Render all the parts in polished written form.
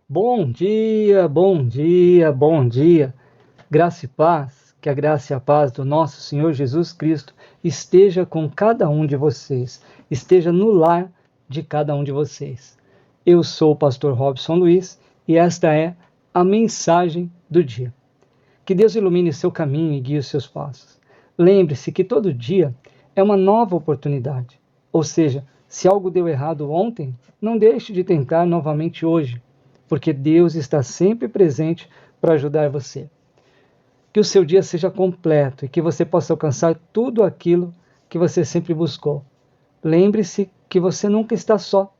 Bom dia, bom dia, bom dia. Graça e paz, que a graça e a paz do nosso Senhor Jesus Cristo esteja com cada um de vocês, esteja no lar de cada um de vocês. Eu sou o pastor Robson Luiz e esta é a mensagem do dia. Que Deus ilumine seu caminho e guie os seus passos. Lembre-se que todo dia é uma nova oportunidade. Ou seja, se algo deu errado ontem, não deixe de tentar novamente hoje, porque Deus está sempre presente para ajudar você. Que o seu dia seja completo e que você possa alcançar tudo aquilo que você sempre buscou. Lembre-se que você nunca está só,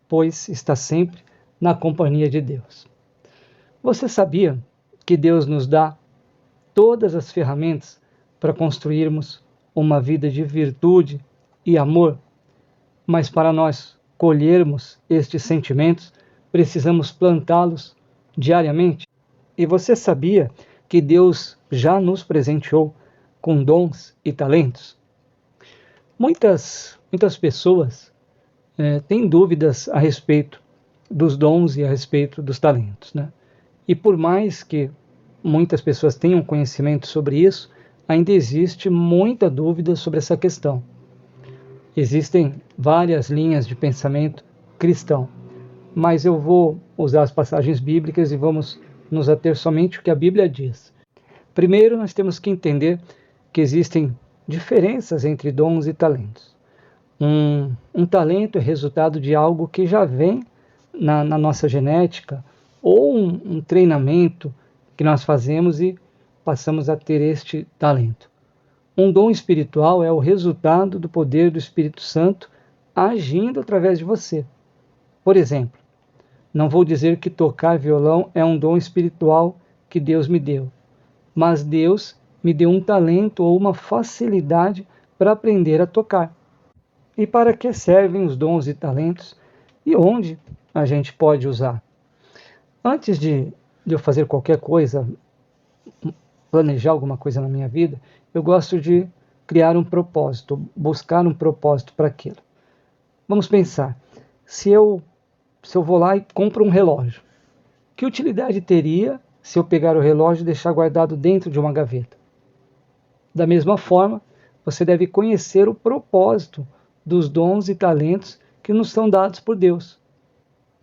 pois está sempre na companhia de Deus. Você sabia que Deus nos dá todas as ferramentas para construirmos uma vida de virtude e amor? Mas para nós colhermos estes sentimentos, precisamos plantá-los diariamente. E você sabia que Deus já nos presenteou com dons e talentos? Muitas pessoas têm dúvidas a respeito dos dons e a respeito dos talentos, né? E por mais que muitas pessoas tenham conhecimento sobre isso, ainda existe muita dúvida sobre essa questão. Existem várias linhas de pensamento cristão, mas eu vou usar as passagens bíblicas e vamos nos ater somente ao que a Bíblia diz. Primeiro, nós temos que entender que existem diferenças entre dons e talentos. Um talento é resultado de algo que já vem na nossa genética, ou um treinamento que nós fazemos e passamos a ter este talento. Um dom espiritual é o resultado do poder do Espírito Santo agindo através de você. Por exemplo, não vou dizer que tocar violão é um dom espiritual que Deus me deu, mas Deus me deu um talento ou uma facilidade para aprender a tocar. E para que servem os dons e talentos e onde a gente pode usar? Antes de eu fazer qualquer coisa, planejar alguma coisa na minha vida, eu gosto de criar um propósito, buscar um propósito para aquilo. Vamos pensar, se eu vou lá e compro um relógio, que utilidade teria se eu pegar o relógio e deixar guardado dentro de uma gaveta? Da mesma forma, você deve conhecer o propósito dos dons e talentos que nos são dados por Deus.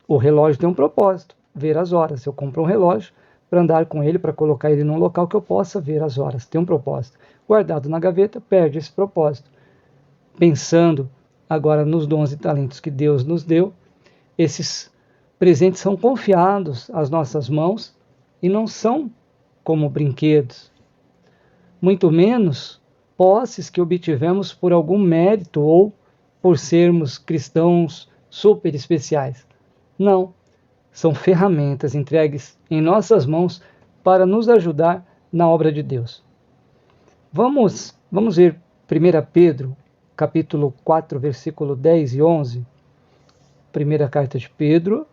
O relógio tem um propósito, ver as horas. Eu compro um relógio para andar com ele, para colocar ele num local que eu possa ver as horas. Tem um propósito. Guardado na gaveta, perde esse propósito. Pensando agora nos dons e talentos que Deus nos deu, esses presentes são confiados às nossas mãos e não são como brinquedos, muito menos posses que obtivemos por algum mérito ou por sermos cristãos super especiais. Não, são ferramentas entregues em nossas mãos para nos ajudar na obra de Deus. Vamos ver 1 Pedro, capítulo 4, versículo 10 e 11. Primeira carta de Pedro,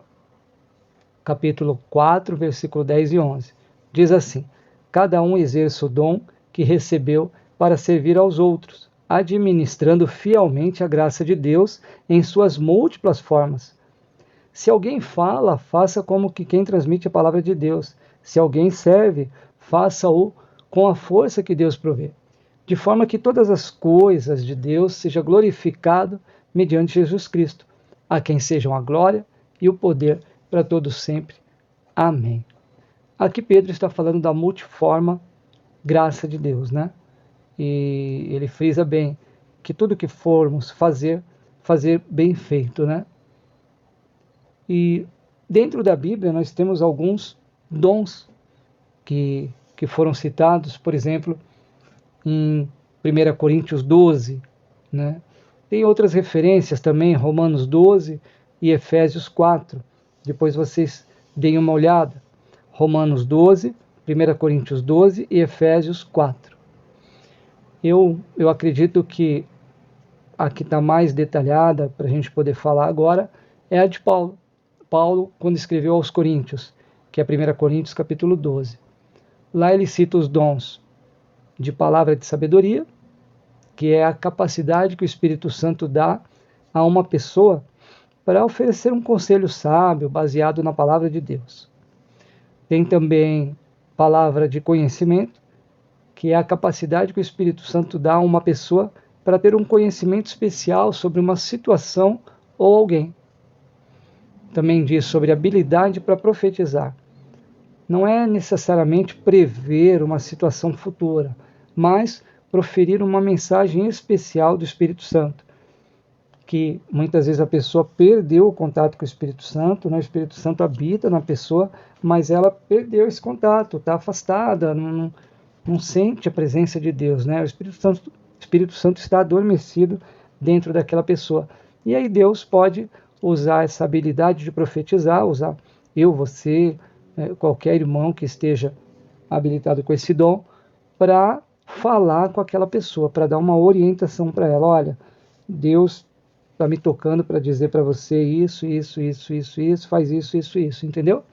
capítulo 4, versículo 10 e 11. Diz assim: cada um exerça o dom que recebeu para servir aos outros, administrando fielmente a graça de Deus em suas múltiplas formas. Se alguém fala, faça como que quem transmite a palavra de Deus. Se alguém serve, faça-o com a força que Deus provê, de forma que todas as coisas de Deus sejam glorificadas mediante Jesus Cristo, a quem sejam a glória e o poder para todos sempre. Amém. Aqui Pedro está falando da multiforme graça de Deus, né? E ele frisa bem que tudo que formos fazer bem feito, né? E dentro da Bíblia nós temos alguns dons que foram citados, por exemplo, em 1 Coríntios 12, né? Tem outras referências também, Romanos 12 e Efésios 4. Depois vocês deem uma olhada. Romanos 12, 1 Coríntios 12 e Efésios 4. Eu acredito que a que está mais detalhada para a gente poder falar agora é a de Paulo. Paulo, quando escreveu aos Coríntios, que é 1 Coríntios capítulo 12. Lá ele cita os dons de palavra de sabedoria, que é a capacidade que o Espírito Santo dá a uma pessoa para oferecer um conselho sábio baseado na palavra de Deus. Tem também palavra de conhecimento, que é a capacidade que o Espírito Santo dá a uma pessoa para ter um conhecimento especial sobre uma situação ou alguém. Também diz sobre habilidade para profetizar. Não é necessariamente prever uma situação futura, mas proferir uma mensagem especial do Espírito Santo, que muitas vezes a pessoa perdeu o contato com o Espírito Santo, né? O Espírito Santo habita na pessoa, mas ela perdeu esse contato, está afastada, não sente a presença de Deus, né? O Espírito Santo está adormecido dentro daquela pessoa. E aí Deus pode usar essa habilidade de profetizar, usar você, qualquer irmão que esteja habilitado com esse dom, para falar com aquela pessoa, para dar uma orientação para ela. Olha, Deus está me tocando para dizer para você isso, faz isso, entendeu?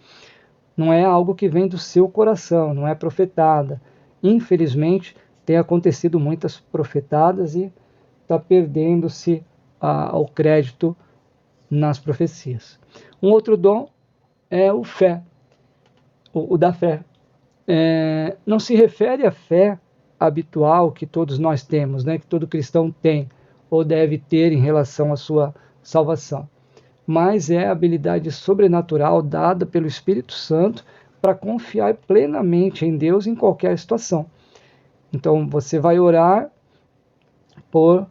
Não é algo que vem do seu coração, não é profetada. Infelizmente, tem acontecido muitas profetadas e está perdendo-se o crédito nas profecias. Um outro dom é o da fé. Não se refere à fé habitual que todos nós temos, né, que todo cristão tem ou deve ter em relação à sua salvação, mas é a habilidade sobrenatural dada pelo Espírito Santo para confiar plenamente em Deus em qualquer situação. Então você vai orar por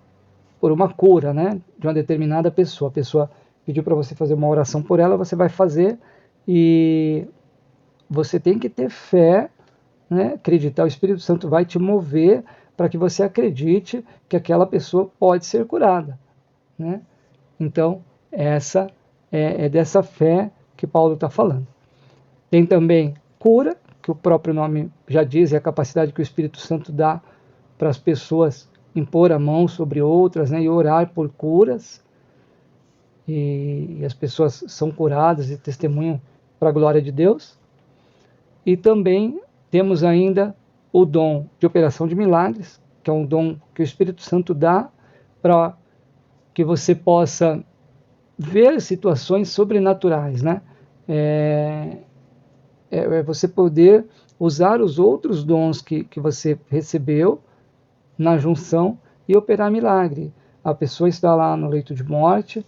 uma cura, né, de uma determinada pessoa. A pessoa pediu para você fazer uma oração por ela, você vai fazer e você tem que ter fé, né, acreditar. O Espírito Santo vai te mover para que você acredite que aquela pessoa pode ser curada, né? Então, essa é dessa fé que Paulo está falando. Tem também cura, que o próprio nome já diz, é a capacidade que o Espírito Santo dá para as pessoas impor a mão sobre outras, né, e orar por curas. E as pessoas são curadas e testemunham para a glória de Deus. E também temos ainda o dom de operação de milagres, que é um dom que o Espírito Santo dá para que você possa ver situações sobrenaturais, né? Você poder usar os outros dons que você recebeu na junção e operar milagre. A pessoa está lá no leito de morte,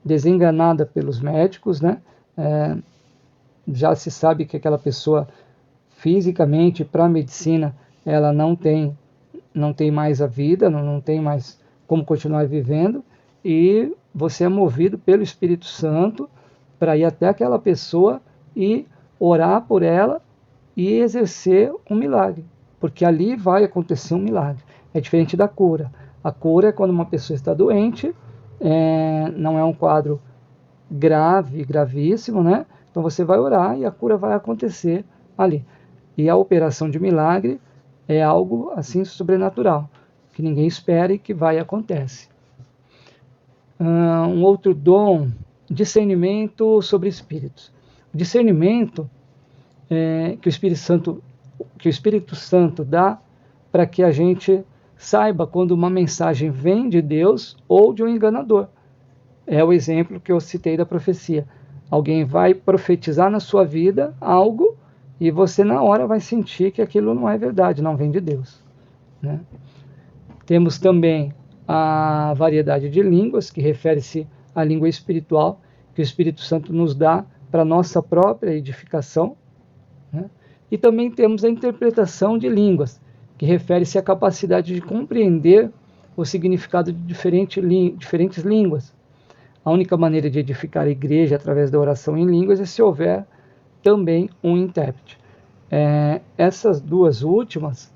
desenganada pelos médicos, né? Já se sabe que aquela pessoa fisicamente, para a medicina, ela não tem mais a vida, não tem mais como continuar vivendo, e você é movido pelo Espírito Santo para ir até aquela pessoa e orar por ela e exercer um milagre, porque ali vai acontecer um milagre. É diferente da cura. A cura é quando uma pessoa está doente, não é um quadro grave, gravíssimo, né? Então você vai orar e a cura vai acontecer ali. E a operação de milagre é algo assim sobrenatural, que ninguém espera e que vai e acontece. Um outro dom, discernimento sobre espíritos. O discernimento que o Espírito Santo dá para que a gente saiba quando uma mensagem vem de Deus ou de um enganador. É o exemplo que eu citei da profecia. Alguém vai profetizar na sua vida algo e você na hora vai sentir que aquilo não é verdade, não vem de Deus, né? Temos também a variedade de línguas, que refere-se à língua espiritual, que o Espírito Santo nos dá para nossa própria edificação, né? E também temos a interpretação de línguas, que refere-se à capacidade de compreender o significado de diferentes línguas. A única maneira de edificar a igreja através da oração em línguas é se houver também um intérprete. Essas duas últimas,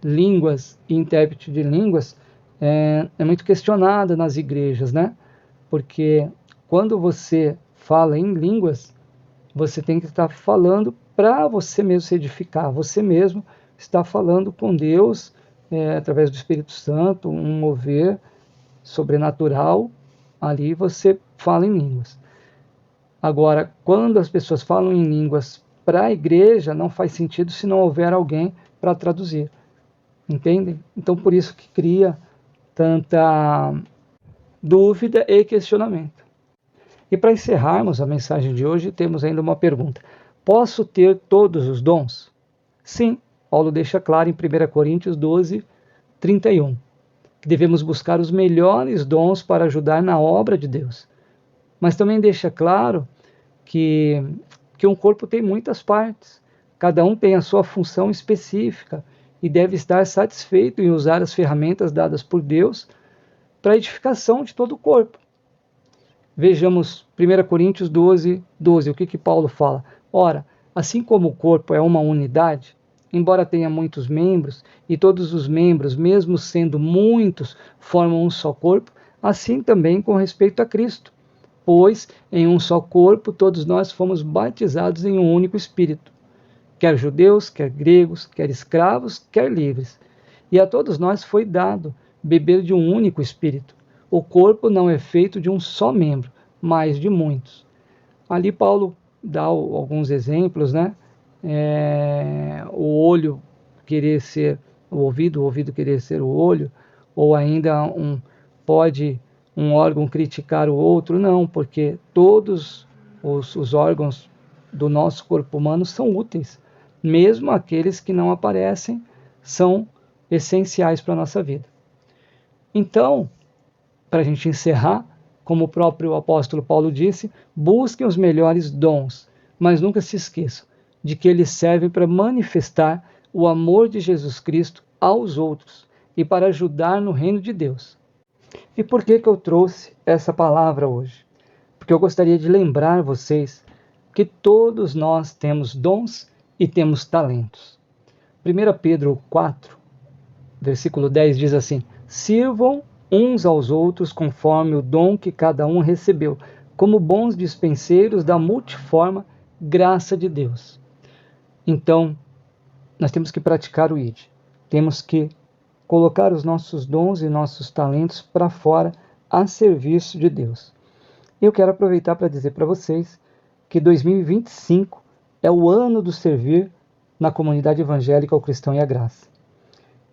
línguas e intérprete de línguas, é muito questionada nas igrejas, né? Porque quando você fala em línguas, você tem que estar falando para você mesmo se edificar, você mesmo está falando com Deus, através do Espírito Santo, um mover sobrenatural, ali você fala em línguas. Agora, quando as pessoas falam em línguas para a igreja, não faz sentido se não houver alguém para traduzir. Entendem? Então, por isso que cria dúvida e questionamento. E para encerrarmos a mensagem de hoje, temos ainda uma pergunta. Posso ter todos os dons? Sim, Paulo deixa claro em 1 Coríntios 12, 31, que devemos buscar os melhores dons para ajudar na obra de Deus. Mas também deixa claro que um corpo tem muitas partes, cada um tem a sua função específica e deve estar satisfeito em usar as ferramentas dadas por Deus para a edificação de todo o corpo. Vejamos 1 Coríntios 12, 12, o que Paulo fala? Ora, assim como o corpo é uma unidade, embora tenha muitos membros, e todos os membros, mesmo sendo muitos, formam um só corpo, assim também com respeito a Cristo. Pois em um só corpo todos nós fomos batizados em um único Espírito, quer judeus, quer gregos, quer escravos, quer livres. E a todos nós foi dado beber de um único Espírito. O corpo não é feito de um só membro, mas de muitos. Ali Paulo dá alguns exemplos, né? O olho querer ser o ouvido querer ser o olho, ou ainda pode um órgão criticar o outro. Não, porque todos os órgãos do nosso corpo humano são úteis. Mesmo aqueles que não aparecem são essenciais para a nossa vida. Então, para a gente encerrar, como o próprio apóstolo Paulo disse, busquem os melhores dons, mas nunca se esqueçam de que eles servem para manifestar o amor de Jesus Cristo aos outros e para ajudar no reino de Deus. E por que eu trouxe essa palavra hoje? Porque eu gostaria de lembrar vocês que todos nós temos dons e temos talentos. 1 Pedro 4, versículo 10 diz assim: sirvam uns aos outros conforme o dom que cada um recebeu, como bons dispenseiros da multiforme graça de Deus. Então, nós temos que praticar o ID. Temos que colocar os nossos dons e nossos talentos para fora a serviço de Deus. Eu quero aproveitar para dizer para vocês que 2025 é o ano do servir na comunidade evangélica ao Cristão e a Graça.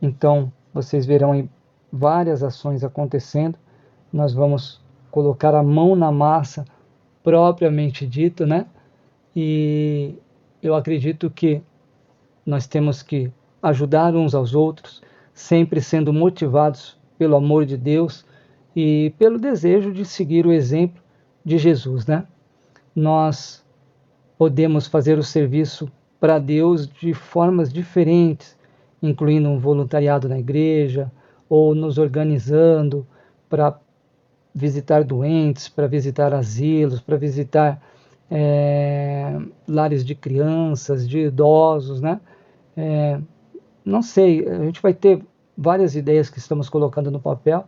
Então, vocês verão aí várias ações acontecendo. Nós vamos colocar a mão na massa propriamente dito, né? E eu acredito que nós temos que ajudar uns aos outros, sempre sendo motivados pelo amor de Deus e pelo desejo de seguir o exemplo de Jesus, né? Nós podemos fazer o serviço para Deus de formas diferentes, incluindo um voluntariado na igreja, ou nos organizando para visitar doentes, para visitar asilos, para visitar lares de crianças, de idosos, né? Não sei, a gente vai ter várias ideias que estamos colocando no papel,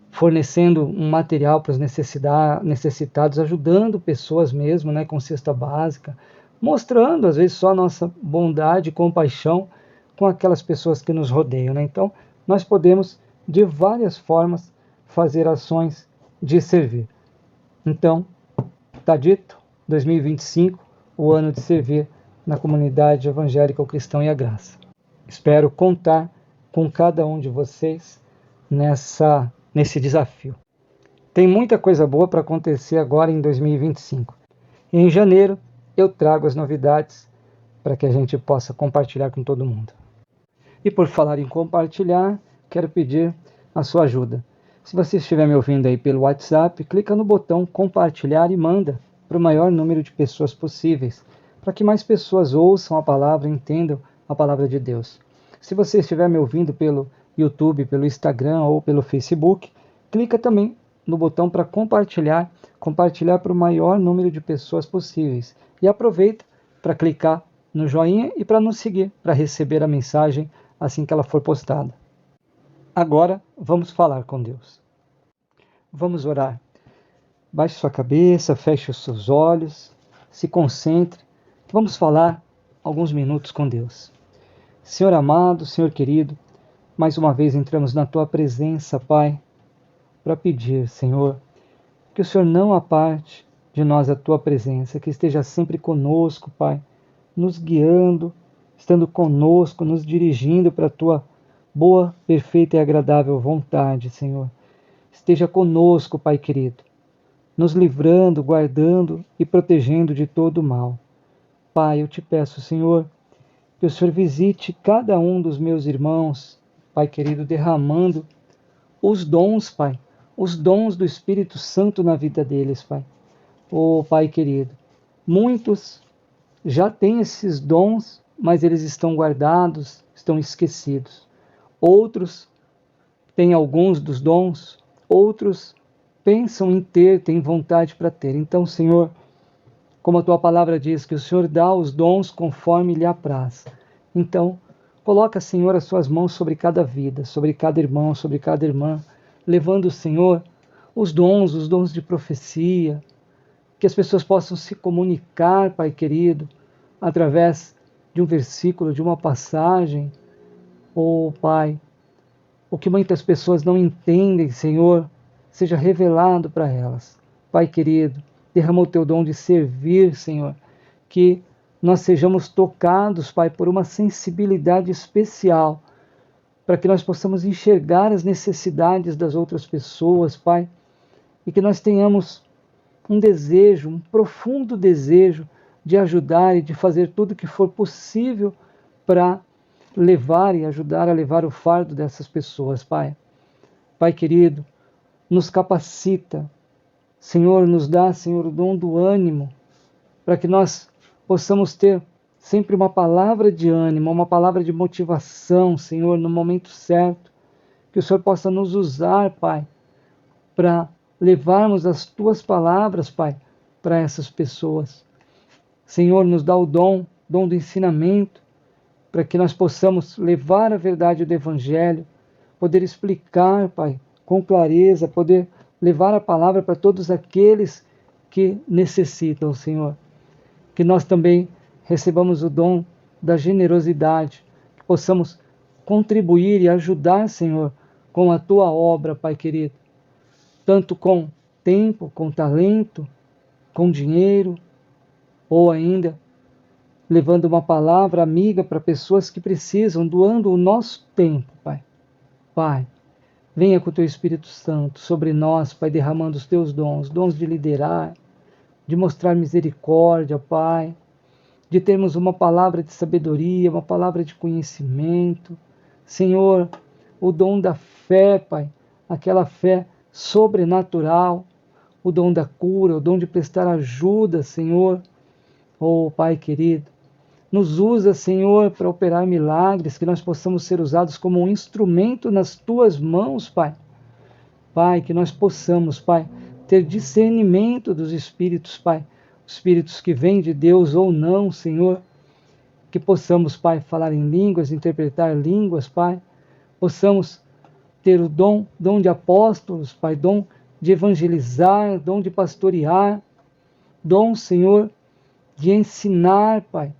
fornecendo um material para os necessitados, ajudando pessoas mesmo, né, com cesta básica, mostrando às vezes só a nossa bondade e compaixão com aquelas pessoas que nos rodeiam, né? Então, nós podemos de várias formas fazer ações de servir. Então, está dito, 2025, o ano de servir na comunidade evangélica, o Cristão e a Graça. Espero contar com cada um de vocês nesse desafio. Tem muita coisa boa para acontecer agora em 2025. E em janeiro eu trago as novidades para que a gente possa compartilhar com todo mundo. E por falar em compartilhar, quero pedir a sua ajuda. Se você estiver me ouvindo aí pelo WhatsApp, clica no botão compartilhar e manda para o maior número de pessoas possíveis, para que mais pessoas ouçam a palavra e entendam a palavra de Deus. Se você estiver me ouvindo pelo YouTube, pelo Instagram ou pelo Facebook, clica também no botão para compartilhar para o maior número de pessoas possíveis. E aproveita para clicar no joinha e para nos seguir, para receber a mensagem assim que ela for postada. Agora vamos falar com Deus. Vamos orar. Baixe sua cabeça, feche os seus olhos, se concentre. Vamos falar alguns minutos com Deus. Senhor amado, Senhor querido, mais uma vez entramos na Tua presença, Pai, para pedir, Senhor, que o Senhor não aparte de nós a Tua presença, que esteja sempre conosco, Pai, nos guiando, estando conosco, nos dirigindo para a Tua boa, perfeita e agradável vontade, Senhor. esteja conosco, Pai querido, nos livrando, guardando e protegendo de todo o mal. Pai, eu te peço, Senhor, que o Senhor visite cada um dos meus irmãos, Pai querido, derramando os dons, Pai, os dons do Espírito Santo na vida deles, Pai. Oh, Pai querido, muitos já têm esses dons, mas eles estão guardados, estão esquecidos. Outros têm alguns dos dons, outros pensam em ter, têm vontade para ter. Então, Senhor, como a tua palavra diz, que o Senhor dá os dons conforme lhe apraz. Então, coloca, Senhor, as suas mãos sobre cada vida, sobre cada irmão, sobre cada irmã, levando, Senhor, os dons de profecia, que as pessoas possam se comunicar, Pai querido, através de um versículo, de uma passagem. Oh, Pai, o que muitas pessoas não entendem, Senhor, seja revelado para elas. Pai querido, derrama o teu dom de servir, Senhor, que nós sejamos tocados, Pai, por uma sensibilidade especial, para que nós possamos enxergar as necessidades das outras pessoas, Pai, e que nós tenhamos um desejo, um profundo desejo de ajudar e de fazer tudo o que for possível para levar e ajudar a levar o fardo dessas pessoas, Pai. Pai querido, nos capacita, Senhor, nos dá, Senhor, o dom do ânimo, para que nós possamos ter sempre uma palavra de ânimo, uma palavra de motivação, Senhor, no momento certo, que o Senhor possa nos usar, Pai, para levarmos as tuas palavras, Pai, para essas pessoas. Senhor, nos dá o dom do ensinamento, para que nós possamos levar a verdade do Evangelho, poder explicar, Pai, com clareza, poder levar a palavra para todos aqueles que necessitam, Senhor. Que nós também recebamos o dom da generosidade, que possamos contribuir e ajudar, Senhor, com a tua obra, Pai querido, tanto com tempo, com talento, com dinheiro, ou ainda levando uma palavra amiga para pessoas que precisam, doando o nosso tempo, Pai. Pai, venha com o teu Espírito Santo sobre nós, Pai, derramando os teus dons de liderar, de mostrar misericórdia, Pai, de termos uma palavra de sabedoria, uma palavra de conhecimento. Senhor, o dom da fé, Pai, aquela fé sobrenatural, o dom da cura, o dom de prestar ajuda, Senhor. Oh, Pai querido, nos usa, Senhor, para operar milagres, que nós possamos ser usados como um instrumento nas tuas mãos, Pai. Pai, que nós possamos, Pai, ter discernimento dos espíritos, Pai, espíritos que vêm de Deus ou não, Senhor. Que possamos, Pai, falar em línguas, interpretar línguas, Pai. Possamos ter o dom de apóstolos, Pai, dom de evangelizar, dom de pastorear, dom, Senhor, de ensinar, Pai.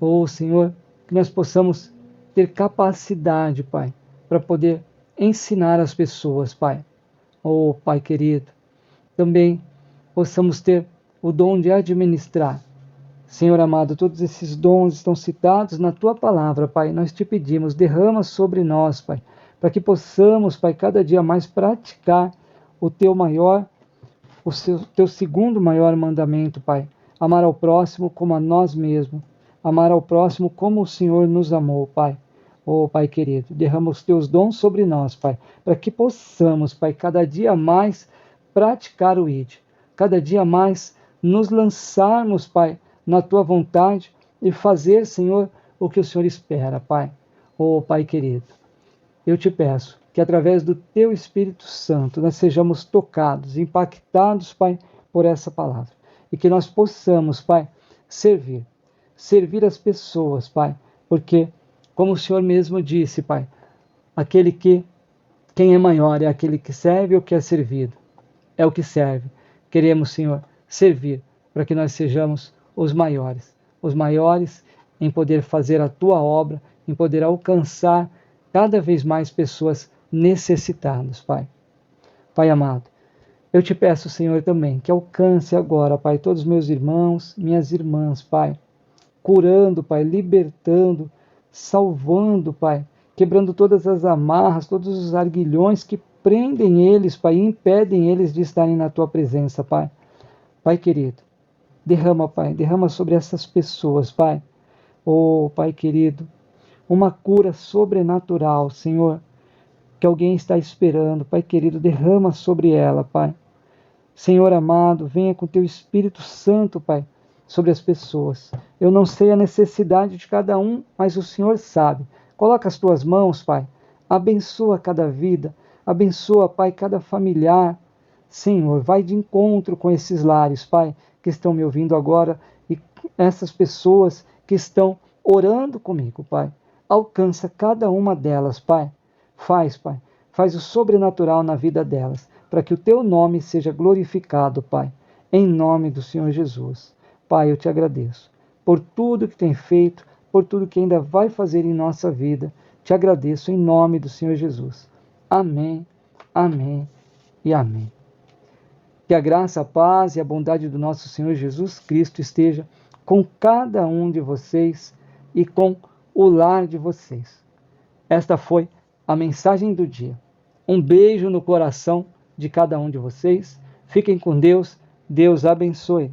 Oh, Senhor, que nós possamos ter capacidade, Pai, para poder ensinar as pessoas, Pai. Oh, Pai querido, também possamos ter o dom de administrar. Senhor amado, todos esses dons estão citados na Tua palavra, Pai. Nós te pedimos, derrama sobre nós, Pai, para que possamos, Pai, cada dia mais praticar o Teu Teu segundo maior mandamento, Pai. Amar ao próximo como a nós mesmos. Amar ao próximo como o Senhor nos amou, Pai. Oh, Pai querido, derrama os Teus dons sobre nós, Pai, para que possamos, Pai, cada dia mais praticar o ID. Cada dia mais nos lançarmos, Pai, na Tua vontade e fazer, Senhor, o que o Senhor espera, Pai. Oh, Pai querido, eu te peço que através do Teu Espírito Santo nós sejamos tocados, impactados, Pai, por essa palavra. E que nós possamos, Pai, servir as pessoas, Pai, porque, como o Senhor mesmo disse, Pai, quem é maior é aquele que serve ou que é servido. É o que serve. Queremos, Senhor, servir para que nós sejamos os maiores em poder fazer a Tua obra, em poder alcançar cada vez mais pessoas necessitadas, Pai. Pai amado, eu te peço, Senhor, também, que alcance agora, Pai, todos os meus irmãos, minhas irmãs, Pai, curando, Pai, libertando, salvando, Pai, quebrando todas as amarras, todos os arguilhões que prendem eles, Pai, e impedem eles de estarem na Tua presença, Pai. Pai querido, derrama, Pai, derrama sobre essas pessoas, Pai. Oh, Pai querido, uma cura sobrenatural, Senhor, que alguém está esperando. Pai querido, derrama sobre ela, Pai. Senhor amado, venha com Teu Espírito Santo, Pai, sobre as pessoas. Eu não sei a necessidade de cada um, mas o Senhor sabe. Coloca as Tuas mãos, Pai. Abençoa cada vida. Abençoa, Pai, cada familiar. Senhor, vai de encontro com esses lares, Pai, que estão me ouvindo agora e essas pessoas que estão orando comigo, Pai. Alcança cada uma delas, Pai. Pai, faz o sobrenatural na vida delas, para que o Teu nome seja glorificado, Pai, em nome do Senhor Jesus. Pai, eu Te agradeço por tudo que tem feito, por tudo que ainda vai fazer em nossa vida. Te agradeço em nome do Senhor Jesus. Amém, amém e amém. Que a graça, a paz e a bondade do nosso Senhor Jesus Cristo esteja com cada um de vocês e com o lar de vocês. Esta foi a mensagem do dia. Um beijo no coração de cada um de vocês. Fiquem com Deus. Deus abençoe.